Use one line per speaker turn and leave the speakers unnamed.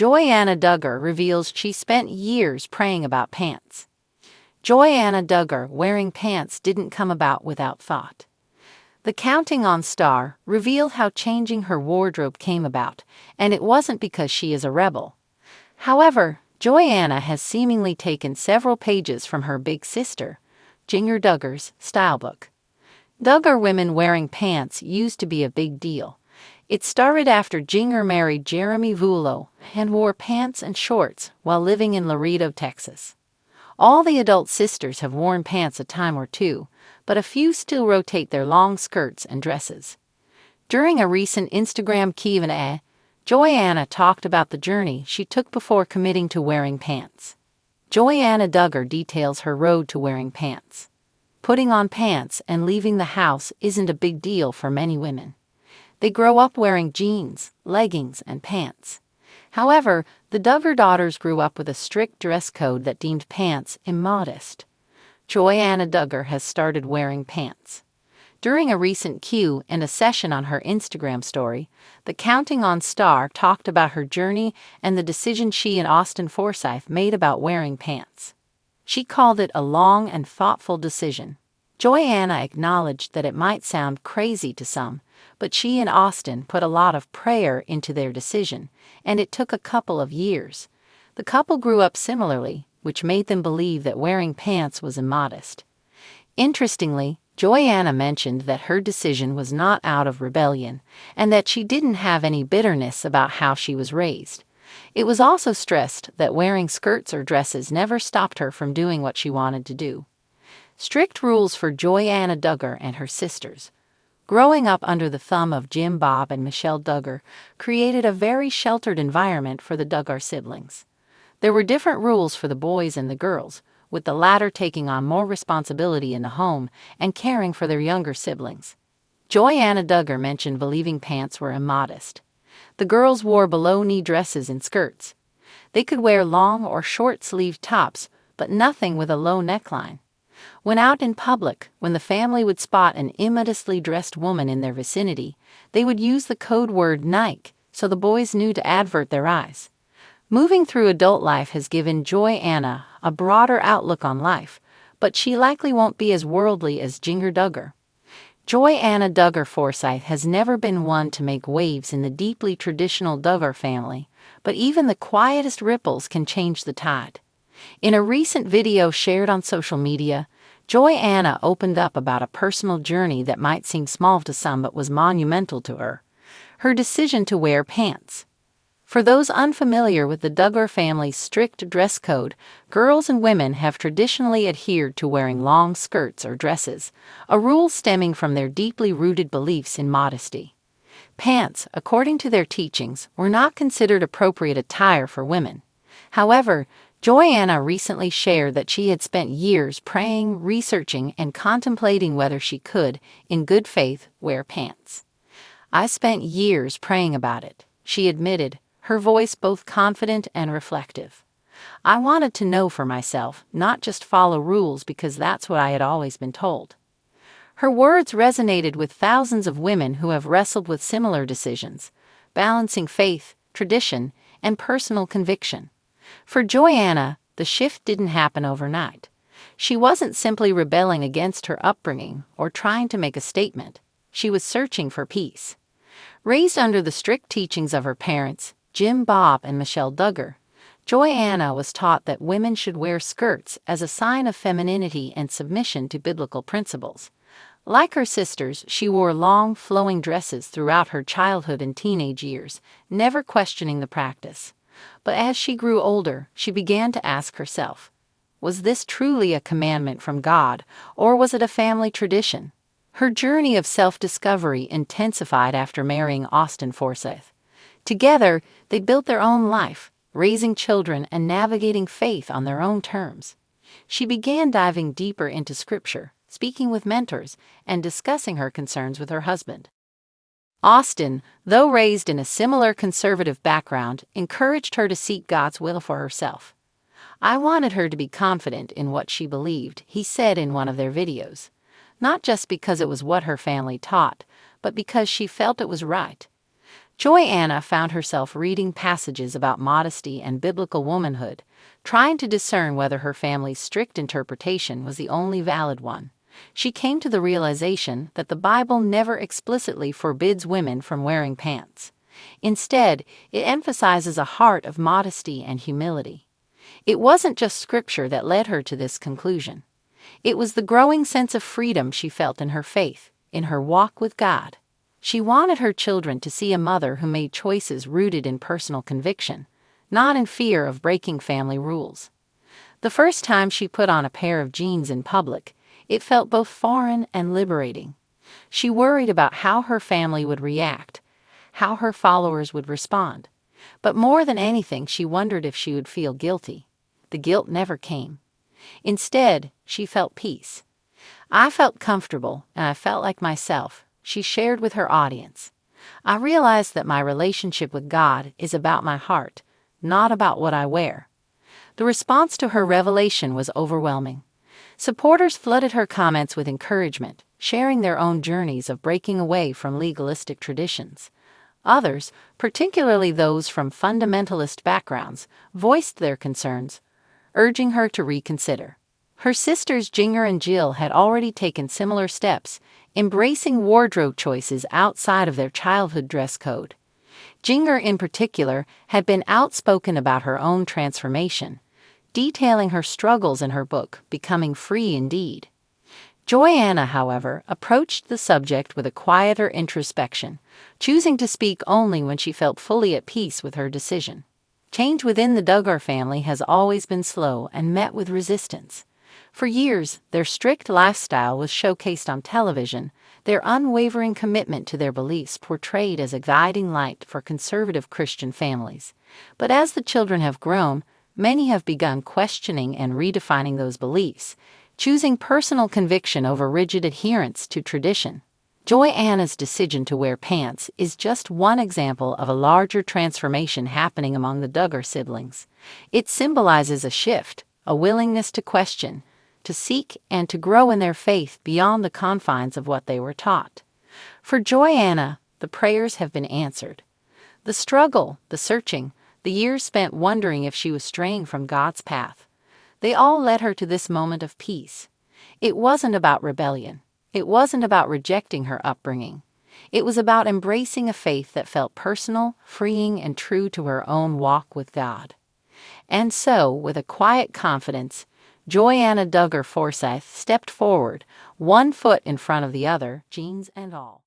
Joanna Duggar reveals she spent years praying about pants. Joanna Duggar wearing pants didn't come about without thought. The Counting On star revealed how changing her wardrobe came about, and it wasn't because she is a rebel. However, Joanna has seemingly taken several pages from her big sister, Duggar Duggar's stylebook. Duggar women wearing pants used to be a big deal. It started after Duggar married Jeremy Vuolo and wore pants and shorts while living in Laredo, Texas. All the adult sisters have worn pants a time or two, but a few still rotate their long skirts and dresses. During a recent Instagram Q&A, Joanna talked about the journey she took before committing to wearing pants. Joanna Duggar details her road to wearing pants. Putting on pants and leaving the house isn't a big deal for many women. They grow up wearing jeans, leggings, and pants. However, the Duggar daughters grew up with a strict dress code that deemed pants immodest. Joanna Duggar has started wearing pants. During a recent Q&A session on her Instagram story, the Counting On star talked about her journey and the decision she and Austin Forsyth made about wearing pants. She called it a long and thoughtful decision. Joanna acknowledged that it might sound crazy to some, but she and Austin put a lot of prayer into their decision, and it took a couple of years. The couple grew up similarly, which made them believe that wearing pants was immodest. Interestingly, Joanna mentioned that her decision was not out of rebellion, and that she didn't have any bitterness about how she was raised. It was also stressed that wearing skirts or dresses never stopped her from doing what she wanted to do. Strict rules for Joanna Duggar and her sisters. Growing up under the thumb of Jim Bob and Michelle Duggar created a very sheltered environment for the Duggar siblings. There were different rules for the boys and the girls, with the latter taking on more responsibility in the home and caring for their younger siblings. Joanna Duggar mentioned believing pants were immodest. The girls wore below-knee dresses and skirts. They could wear long or short-sleeved tops, but nothing with a low neckline. When out in public, when the family would spot an immodestly dressed woman in their vicinity, they would use the code word Nike, so the boys knew to avert their eyes. Moving through adult life has given Joanna a broader outlook on life, but she likely won't be as worldly as Duggar Duggar. Joanna Duggar Forsyth has never been one to make waves in the deeply traditional Duggar family, but even the quietest ripples can change the tide. In a recent video shared on social media, Joanna opened up about a personal journey that might seem small to some but was monumental to her: her decision to wear pants. For those unfamiliar with the Duggar family's strict dress code, girls and women have traditionally adhered to wearing long skirts or dresses, a rule stemming from their deeply rooted beliefs in modesty. Pants, according to their teachings, were not considered appropriate attire for women. However, Joanna recently shared that she had spent years praying, researching, and contemplating whether she could, in good faith, wear pants. "I spent years praying about it," she admitted, her voice both confident and reflective. "I wanted to know for myself, not just follow rules because that's what I had always been told." Her words resonated with thousands of women who have wrestled with similar decisions, balancing faith, tradition, and personal conviction. For Joanna, the shift didn't happen overnight. She wasn't simply rebelling against her upbringing or trying to make a statement. She was searching for peace. Raised under the strict teachings of her parents, Jim Bob and Michelle Duggar, Joanna was taught that women should wear skirts as a sign of femininity and submission to biblical principles. Like her sisters, she wore long, flowing dresses throughout her childhood and teenage years, never questioning the practice. But as she grew older, she began to ask herself, was this truly a commandment from God, or was it a family tradition? Her journey of self-discovery intensified after marrying Austin Forsyth. Together, they built their own life, raising children and navigating faith on their own terms. She began diving deeper into Scripture, speaking with mentors, and discussing her concerns with her husband. Austin, though raised in a similar conservative background, encouraged her to seek God's will for herself. "I wanted her to be confident in what she believed," he said in one of their videos. "Not just because it was what her family taught, but because she felt it was right." Joanna found herself reading passages about modesty and biblical womanhood, trying to discern whether her family's strict interpretation was the only valid one. She came to the realization that the Bible never explicitly forbids women from wearing pants. Instead, it emphasizes a heart of modesty and humility. It wasn't just scripture that led her to this conclusion. It was the growing sense of freedom she felt in her faith, in her walk with God. She wanted her children to see a mother who made choices rooted in personal conviction, not in fear of breaking family rules. The first time she put on a pair of jeans in public, it felt both foreign and liberating. She worried about how her family would react, how her followers would respond. But more than anything, she wondered if she would feel guilty. The guilt never came. Instead, she felt peace. "I felt comfortable, and I felt like myself," she shared with her audience. "I realized that my relationship with God is about my heart, not about what I wear." The response to her revelation was overwhelming. Supporters flooded her comments with encouragement, sharing their own journeys of breaking away from legalistic traditions. Others, particularly those from fundamentalist backgrounds, voiced their concerns, urging her to reconsider. Her sisters Duggar and Jill had already taken similar steps, embracing wardrobe choices outside of their childhood dress code. Duggar, in particular, had been outspoken about her own transformation, detailing her struggles in her book, Becoming Free Indeed. Joanna, however, approached the subject with a quieter introspection, choosing to speak only when she felt fully at peace with her decision. Change within the Duggar family has always been slow and met with resistance. For years, their strict lifestyle was showcased on television, their unwavering commitment to their beliefs portrayed as a guiding light for conservative Christian families. But as the children have grown, many have begun questioning and redefining those beliefs, choosing personal conviction over rigid adherence to tradition. Joanna's decision to wear pants is just one example of a larger transformation happening among the Duggar siblings. It symbolizes a shift, a willingness to question, to seek, and to grow in their faith beyond the confines of what they were taught. For Joanna, the prayers have been answered. The struggle, the searching, the years spent wondering if she was straying from God's path, they all led her to this moment of peace. It wasn't about rebellion. It wasn't about rejecting her upbringing. It was about embracing a faith that felt personal, freeing, and true to her own walk with God. And so, with a quiet confidence, Joanna Duggar Forsyth stepped forward, one foot in front of the other, jeans and all.